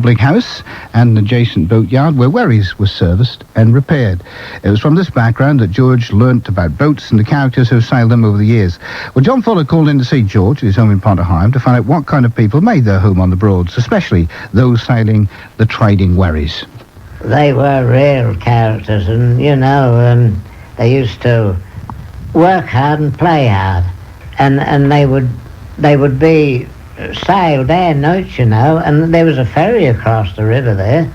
public house and an adjacent boatyard where wherries were serviced and repaired. It was from this background that George learnt about boats and the characters who sailed them over the years. Well, John Fuller called in to see George at his home in Pontyheim to find out what kind of people made their home on the Broads, especially those sailing the trading wherries. They were real characters, and they used to work hard and play hard, and they would be sail day and night, and there was a ferry across the river there,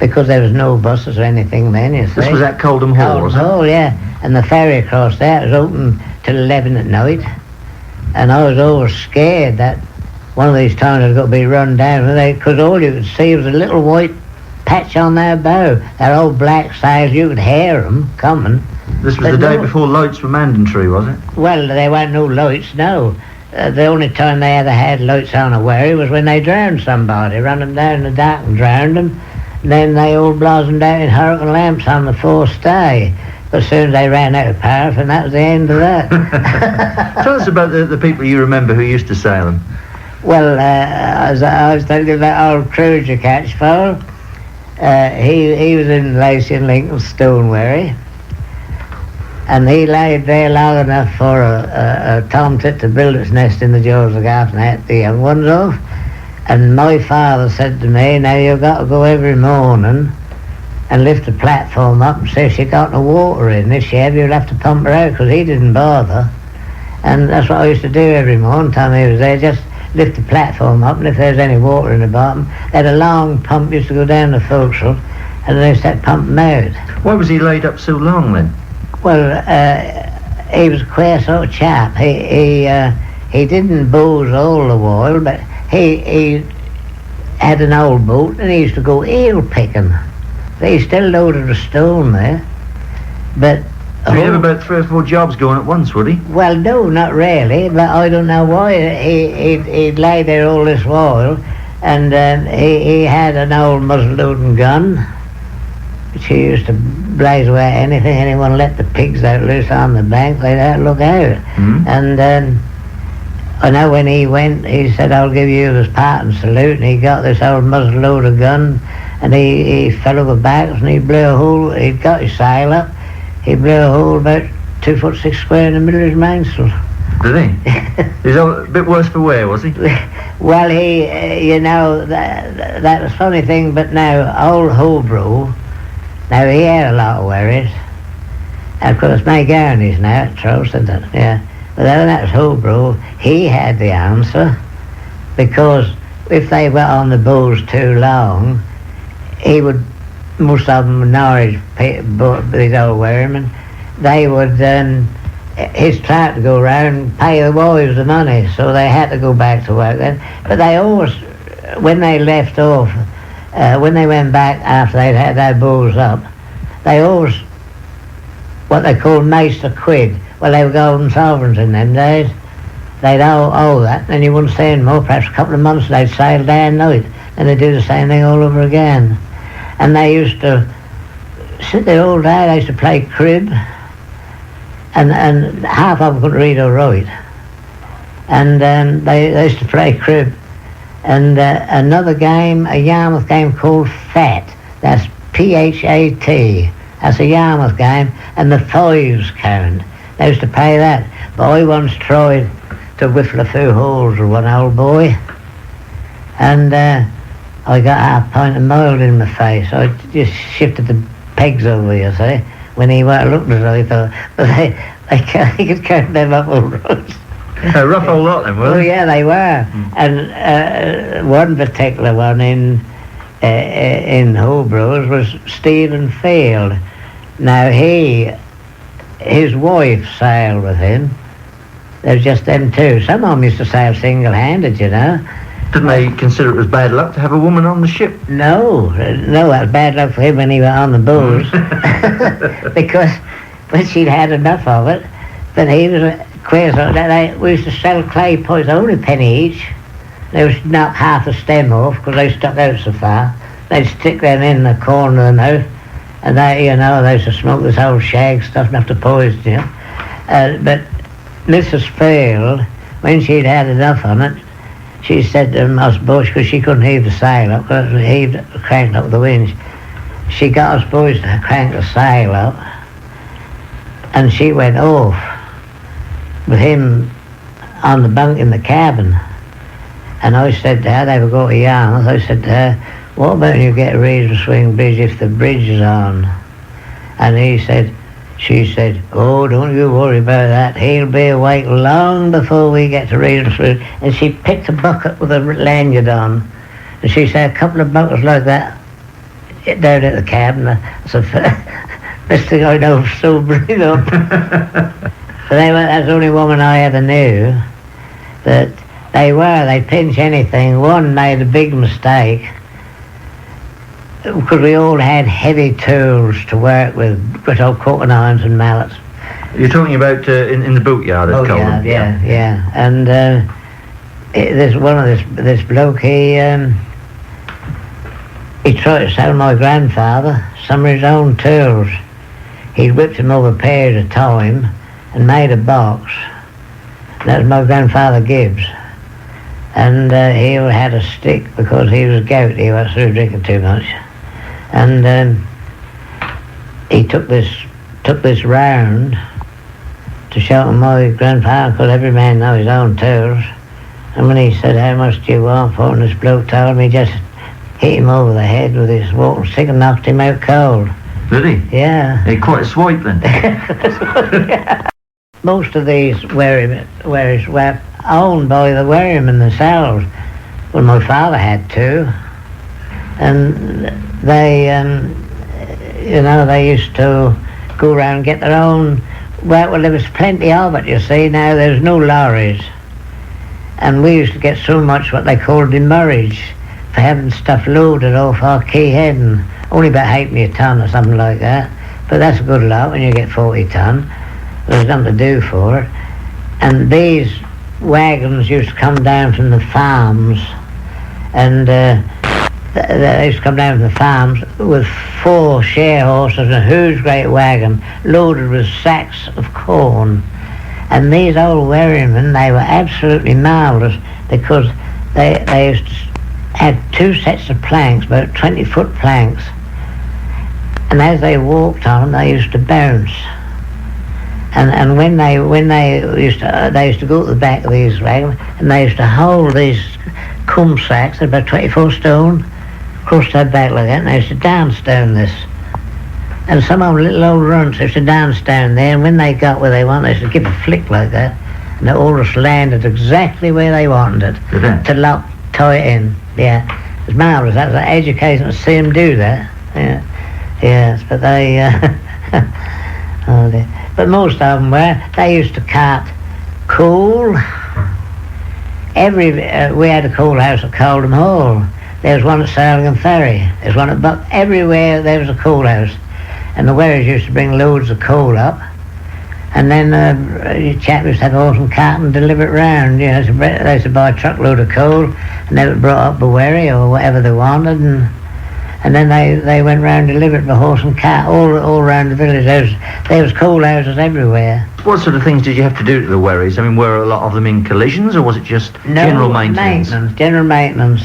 because there was no buses or anything then, you see. This was at Coldham Hall, wasn't it? Hall, yeah, and the ferry across there was open till 11 at night, and I was always scared that one of these times I was going to be run down, because all you could see was a little white patch on their bow. Their old black sails, you could hear them coming. This was the day before lights were mandatory, was it? Well, there weren't no lights, no. The only time they ever had lights on a wherry was when they drowned somebody, run them down in the dark and drowned them. And then they all blossomed out in hurricane lamps on the forestay. But as soon as they ran out of paraffin, that was the end of that. Tell us about the people you remember who used to sail them. Well, as I was telling you about old Cruiser Catchpole, he was in Lacey and Lincoln's stone wherry, and he laid there long enough for a tomtit to build its nest in the jaws of the gaff and ate the young ones off. And my father said to me, now you've got to go every morning and lift the platform up and see if she got no water in. If she had, you'd have to pump her out, because he didn't bother. And that's what I used to do every morning, time he was there, just lift the platform up, and if there's any water in the bottom, they had a long pump used to go down the forecastle, and they used to pump them out. Why was he laid up so long then? Well, he was a queer sort of chap. He didn't booze all the while, but he had an old boat, and he used to go eel picking. He still loaded a stone there, but He'd have about 3 or 4 jobs going at once, would he? Well, no, not really, but I don't know why. He'd lay there all this while, and he had an old muzzle-loading gun, which he used to blaze away at anything. Anyone let the pigs out loose on the bank, they'd have to look out. Mm. And I know when he went, he said, I'll give you this parting salute, and he got this old muzzle-loader gun, and he fell over backwards, and he blew a hole. He'd got his sail up. He blew a hole about 2 foot 6 square in the middle of his mainsail. Did he? He's a bit worse for wear, was he? Well, that was a funny thing, but now, old Holbrook, now he had a lot of worries. And of course, my Garney's now at Trost, isn't it? Yeah. But then that was Holbrook, he had the answer, because if they were on the booze too long, he would, most of them were Norwich, these old wherrymen, they would, his trying to go round and pay the wives the money, so they had to go back to work then. But they always, when they left off, when they went back after they'd had their booze up, they always, what they called mace a quid. Well, they were golden sovereigns in them days. They'd owe that, and you wouldn't stay in more, perhaps a couple of months, they'd sail day and night, and they'd do the same thing all over again. And they used to sit there all day, they used to play crib, and half of them couldn't read or write. And they used to play crib. And another game, a Yarmouth game called Fat, that's P-H-A-T, that's a Yarmouth game, and the fives count. They used to play that. But I once tried to whiffle a few holes with one old boy, and I got half a pint of mould in my face. I just shifted the pegs over, you see, when he weren't looking as though he thought. But they could count them up all right. A rough old lot then, weren't they? Oh yeah, they were. And one particular one in Holbrook was Stephen Field. Now his wife sailed with him. There was just them two. Some of them used to sail single-handed, you know. Didn't they consider it was bad luck to have a woman on the ship? No, that was bad luck for him when he was on the booze. Because when she'd had enough of it, then he was a queer sort of, we used to sell clay pipes, only a penny each. They would knock half the stem off because they stuck out so far. They'd stick them in the corner of the mouth, and they used to smoke this old shag stuff and have to poison you. But Mrs. Field, when she'd had enough on it, she said to us boys, because she couldn't heave the sail up, because it cranked up the winch. She got us boys to crank the sail up, and she went off with him on the bunk in the cabin. And I said to her, they were going to Yarmouth, I said to her, what about when you get a reason swing bridge if the bridge is on? And she said, oh, don't you worry about that. He'll be awake long before we get to Reasonswing. And she picked a bucket with a lanyard on. And she said, a couple of buckets like that down at the cabin. I said, best thing I know, sobering up. So that's the only woman I ever knew that they'd pinch anything. One made a big mistake, because we all had heavy tools to work with, good old cutting irons and mallets. You're talking about in the boatyard at Coldham? Yeah. And this bloke, he tried to sell my grandfather some of his own tools. He whipped him over pairs at a time and made a box. That was my grandfather Gibbs. And he had a stick because he was gouty, he was through drinking too much. And he took this round to show to my grandfather, because every man knows his own tools. And when he said, how much do you want for it, and this bloke told me, just hit him over the head with his walking stick and knocked him out cold. Did he? Yeah. He quite a swipe then. Most of these wherries were owned by the wherrymen themselves. Well, my father had two. And they used to go around and get their own. Well, there was plenty of it, you see. Now there's no lorries, and we used to get so much what they called demurrage for having stuff loaded off our quay heading. Only about halfpenny a ton or something like that, but that's a good lot when you get 40 ton. There's nothing to do for it. And these wagons used to come down from the farms, and they used to come down from the farms with 4 share horses and a huge great wagon loaded with sacks of corn. And these old wherrymen, they were absolutely marvellous, because they used to have 2 sets of planks, about 20-foot planks, and as they walked on, they used to bounce. And when they used to go to the back of these wagons, and they used to hold these cum sacks, they're about 24 stone, across their back like that, and they used to dance down this. And some of them little old runts used to dance down there, and when they got where they wanted, they used to give a flick like that, and it all just landed exactly where they wanted it, to tie it in. Yeah, it was marvellous. That was an education to see them do that. Yeah, yes, but they, oh dear. But most of them they used to cart coal. We had a coal house at Coldham Hall. There was one at Sarlingham Ferry. There's one at everywhere there was a coal house. And the wherries used to bring loads of coal up. And then the chap used to have a horse and cart and deliver it round. You know, they used to buy a truckload of coal, and they would brought up a wherry or whatever they wanted, and then they went round and delivered by horse and cart all around the village. There was coal houses everywhere. What sort of things did you have to do to the wherries? I mean, were a lot of them in collisions, or was it just general maintenance? General maintenance.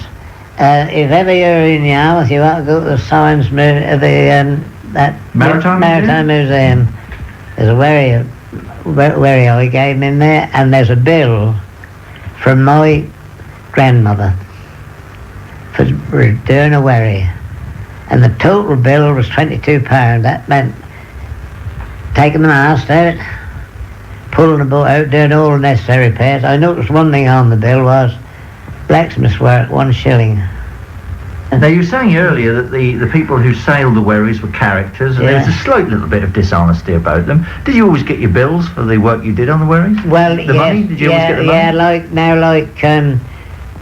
If ever you're in Yarmouth, you ought to go to the Science that Maritime Museum. There's a wherry I gave him in there, and there's a bill from my grandmother for doing a wherry, and the total bill was £22. That meant taking the mast out, pulling the boat out, doing all the necessary repairs. I noticed one thing on the bill was blacksmith's work, 1 shilling. Now, you were saying earlier that the people who sailed the wherries were characters, and there was a slight little bit of dishonesty about them. Did you always get your bills for the work you did on the wherries? Well, the money? Did you always get the money? Yeah, like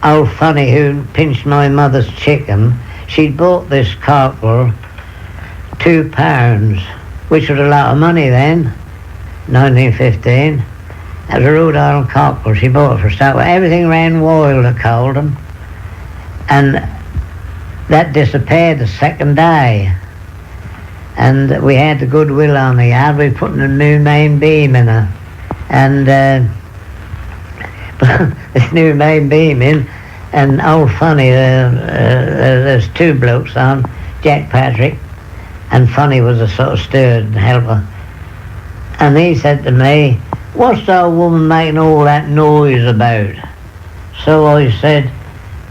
old Funny, who pinched my mother's chicken, she'd bought this cockle, £2, which was a lot of money then, 1915. That was a Rhode Island cockle she bought for a start. Well, everything ran wild at Coldham, and that disappeared the second day. And we had the goodwill on the yard. We put a new main beam in her, and this new main beam in, And old Funny, there's two blokes on, Jack Patrick, and Funny was a sort of steward and helper. And he said to me, "What's the old woman making all that noise about?" So I said,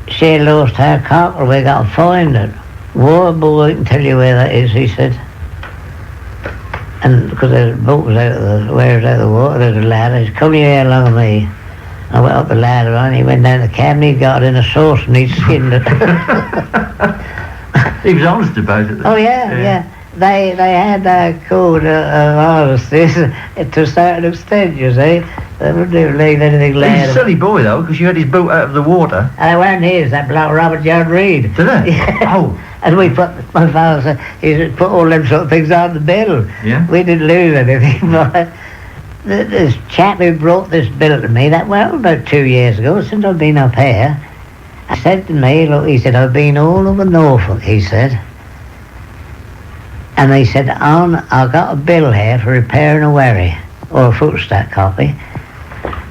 "She lost her cockle, we got to find it." "Why, boy, I can tell you where that is," he said. And because the boat was out of the water, there's a ladder. He said, "Come here along with me." I went up the ladder and he went down the cabin, he got it in a sauce and he skinned it. He was honest about it. Oh yeah. They had that code of honesty to a certain extent, you see. They wouldn't even leave anything He later. was a silly boy though, because you had his boat out of the water. And they weren't his, that bloke Robert John Reed. Did they? Oh. And we put, my father said, he put all them sort of things on the bill. Yeah. We didn't lose anything, but this chap who brought this bill to me, about 2 years ago, since I've been up here, he said to me, look, he said, "I've been all over Norfolk," he said. And he said, "I got a bill here for repairing a wherry, or a footstack copy."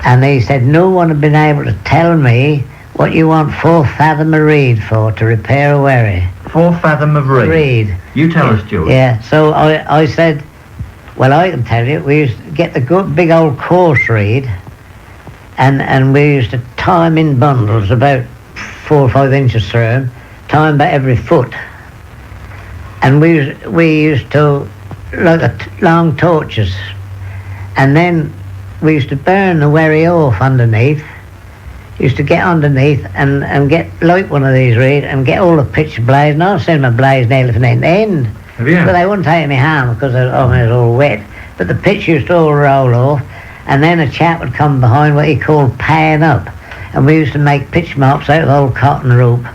And he said, "No one had been able to tell me what you want 4 fathom of reed for to repair a wherry." 4 fathom of reed? You tell us, George. Yeah, so I said, "Well, I can tell you, we used to get the good big old coarse reed, and we used to tie them in bundles about 4 or 5 inches through them, tie them about every foot. And we used to, like long torches, and then we used to burn the wherry off underneath. Used to get underneath and get light one of these reed and get all the pitch blazed. And I've seen my blaze nearly from end to end. Have you? But they wouldn't take any harm because it was all wet. But the pitch used to all roll off, and then a chap would come behind what he called paying up. And we used to make pitch marks out of old cotton rope.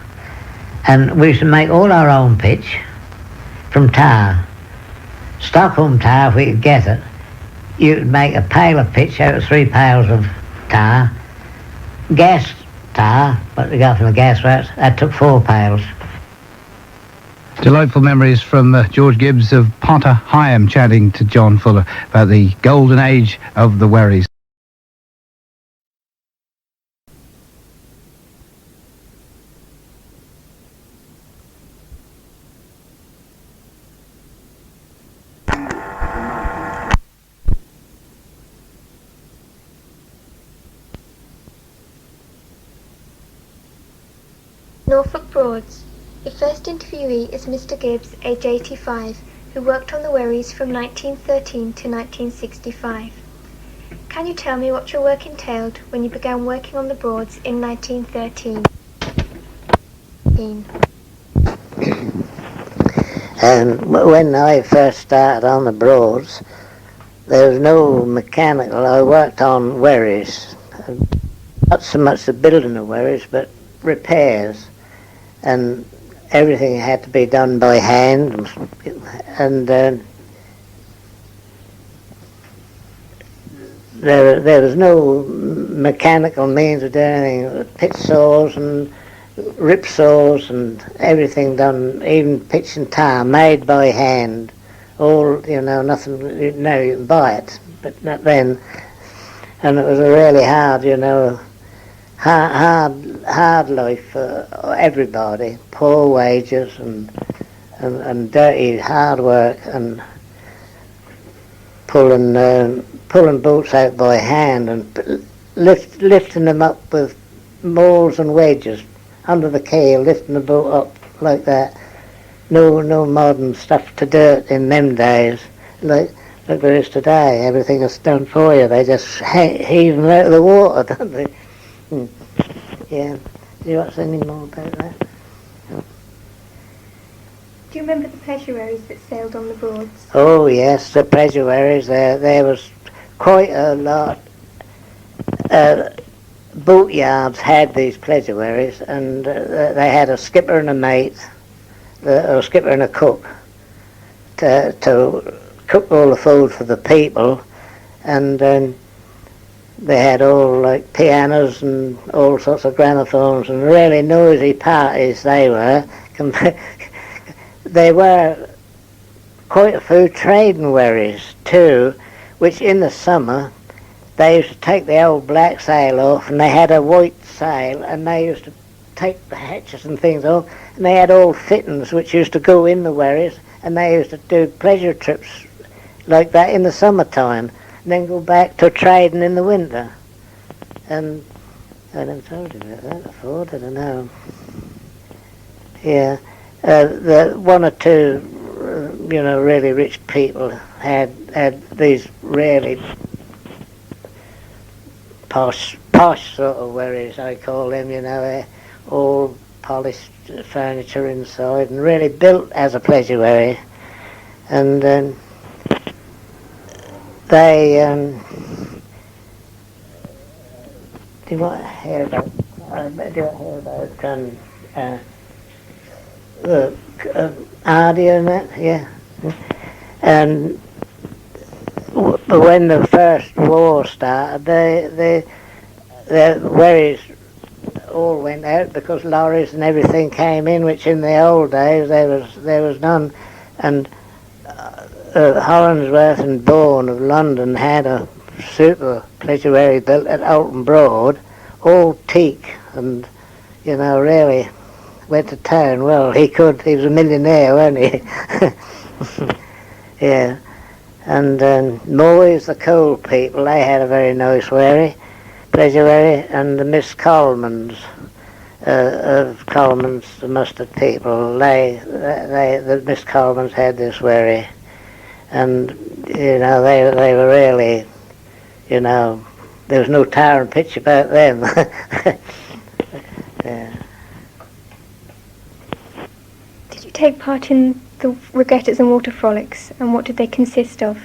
And we used to make all our own pitch from tar. Stockholm tar, if we could get it. You could make a pail of pitch out of 3 pails of tar. Gas tar, what we got from the gas rats, that took 4 pails. Delightful memories from George Gibbs of Potter Higham chatting to John Fuller about the golden age of the wherries. Norfolk Broads. Your first interviewee is Mr. Gibbs, age 85, who worked on the wherries from 1913 to 1965. Can you tell me what your work entailed when you began working on the Broads in 1913? When I first started on the Broads, there was no mechanical. I worked on wherries. Not so much the building of wherries, but repairs. And everything had to be done by hand, and there was no mechanical means of doing anything. Pitch saws and rip saws and everything done, even pitch and tar made by hand. All, nothing. Now you can buy it, but not then. And it was a really hard, hard life for everybody. Poor wages and dirty hard work and pulling boats out by hand and lifting them up with mauls and wedges under the keel, lifting the boat up like that. No modern stuff to do it in them days like there is today. Everything is done for you. They just heave them out of the water, don't they? Yeah. Do you want to say any more about that? Do you remember the pleasure wherries that sailed on the Broads? Oh yes, the pleasure wherries. There was quite a lot. Boat yards had these pleasure wherries, and they had a skipper and a mate, a skipper and a cook, to cook all the food for the people, and they had all like pianos and all sorts of gramophones and really noisy parties they were. They were quite a few trading wherries too, which in the summer they used to take the old black sail off and they had a white sail and they used to take the hatches and things off, and they had all fittings which used to go in the wherries, and they used to do pleasure trips like that in the summertime, and then go back to trading in the winter. And I never told you about that before, did I know? Yeah, the one or two, really rich people had these really posh sort of wherries, I call them, all polished furniture inside and really built as a pleasure wherry. And they, do you want to hear about, the Ardy and that? Yeah. And when the first war started, the wherries all went out because lorries and everything came in, which in the old days there was none. And Hollingsworth and Bourne of London had a super pleasure wherry built at Alton Broad, all teak, and really went to town. Well, he was a millionaire, wasn't he? Yeah. And Moyes, the coal people, they had a very nice wherry, pleasure wherry, and the Miss Colemans of Coleman's, the mustard people, the Miss Colemans had this wherry, and they were really, there was no tar and pitch about them. Yeah. Did you take part in the regattas and water frolics, and what did they consist of?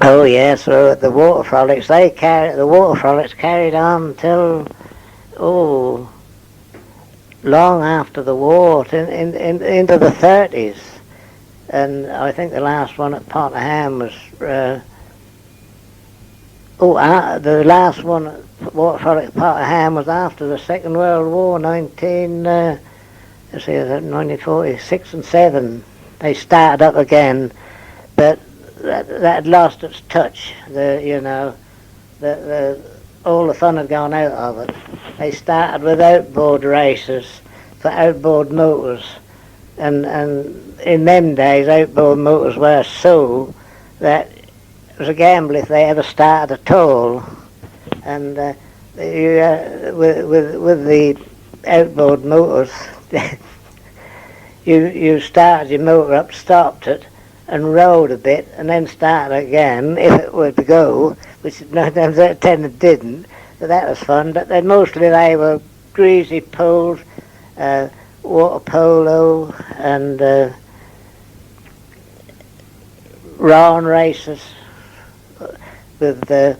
Oh yes, so the water frolics carried on till long after the war, into the 30s, and I think the last one at Potterham was the last one at water frolic at Potterham was after the Second World War, 1946 and 7. They started up again, but that had lost its touch. All the fun had gone out of it. They started with outboard races for outboard motors, and in them days outboard motors were so that it was a gamble if they ever started at all. And with the outboard motors, you started your motor up, stopped it, and rode a bit, and then started again if it were to go, which 9 times out of 10 it didn't. So that was fun. But then mostly they were greasy poles, water polo, and round races with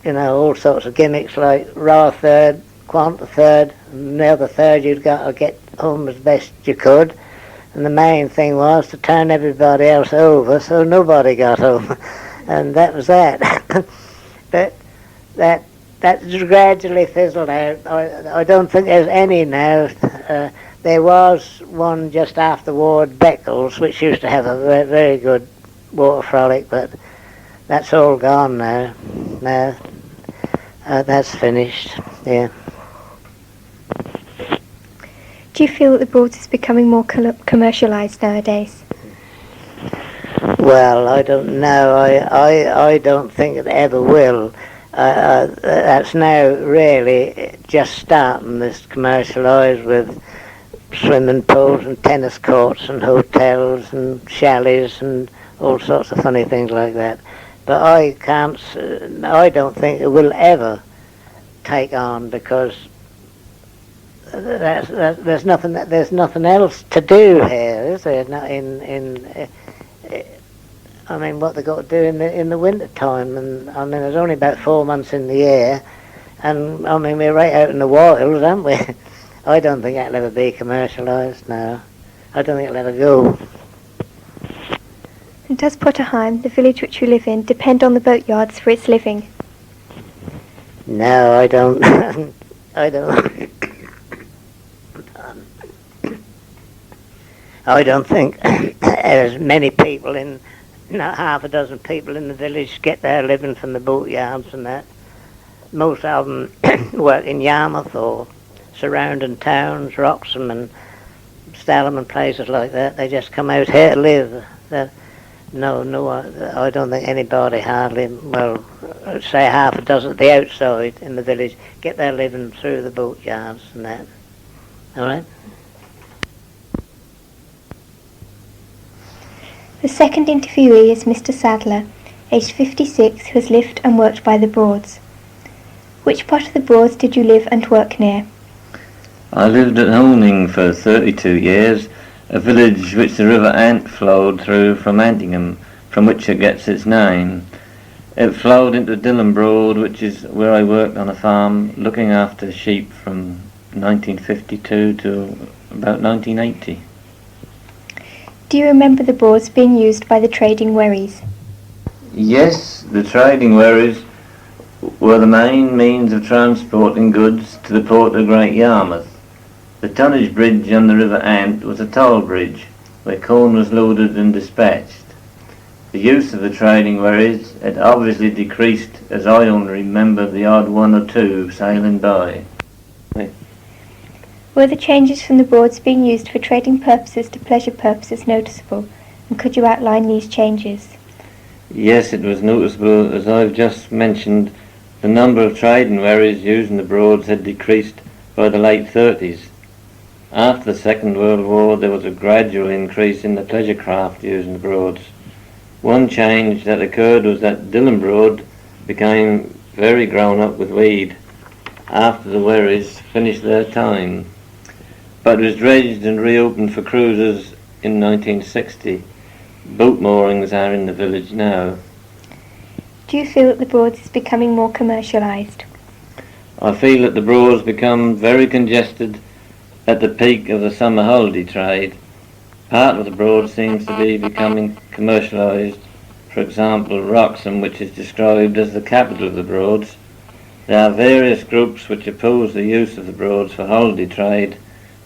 all sorts of gimmicks like raw third, quanta third, and the other third you'd got to get home as best you could. And the main thing was to turn everybody else over so nobody got home. And that was that. But that gradually fizzled out. I don't think there's any now. There was one just after Ward Beccles, which used to have a very, very good water frolic, but that's all gone now. Now that's finished, yeah. Do you feel that the Broads is becoming more commercialised nowadays? Well, I don't know. I don't think it ever will. That's now really just starting, this commercialised, with swimming pools and tennis courts and hotels and chalets and all sorts of funny things like that. But I don't think it will ever take on, because there's nothing else to do here, is there? Not I mean, what they got to do in the winter time, and I mean, there's only about 4 months in the year, and I mean, we're right out in the wilds, aren't we? I don't think that'll ever be commercialised now. I don't think it'll ever go. And does Potterheim, the village which you live in, depend on the boatyards for its living? No, I don't. I don't. I don't think as many people not half a dozen people in the village get their living from the boatyards and that. most of them work in Yarmouth or surrounding towns, Wroxham and Stalham and places like that. They just come out here to live. No, I don't think anybody hardly, well, say half a dozen at the outside in the village, get their living through the boatyards and that. All right? The second interviewee is Mr. Sadler, aged 56, who has lived and worked by the Broads. Which part of the Broads did you live and work near? I lived at Honing for 32 years, a village which the River Ant flowed through from Antingham, from which it gets its name. It flowed into Dillon Broad, which is where I worked on a farm looking after sheep from 1952 to about 1980. Do you remember the Broads being used by the trading wherries? Yes, the trading wherries were the main means of transporting goods to the port of Great Yarmouth. The tonnage bridge on the River Ant was a toll bridge, where corn was loaded and dispatched. The use of the trading wherries had obviously decreased, as I only remember the odd one or two sailing by. Were the changes from the Broads being used for trading purposes to pleasure purposes noticeable, and could you outline these changes? Yes, it was noticeable. As I've just mentioned, the number of trading wherries using the Broads had decreased by the late 30s. After the Second World War, there was a gradual increase in the pleasure craft using the Broads. One change that occurred was that Dillon Broad became very grown up with weed after the wherries finished their time, but it was dredged and reopened for cruisers in 1960. Boat moorings are in the village now. Do you feel that the Broads is becoming more commercialised? I feel that the Broads become very congested at the peak of the summer holiday trade. Part of the Broad seems to be becoming commercialised. For example, Wroxham, which is described as the capital of the Broads. There are various groups which oppose the use of the Broads for holiday trade,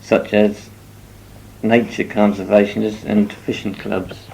such as nature conservationists and fishing clubs.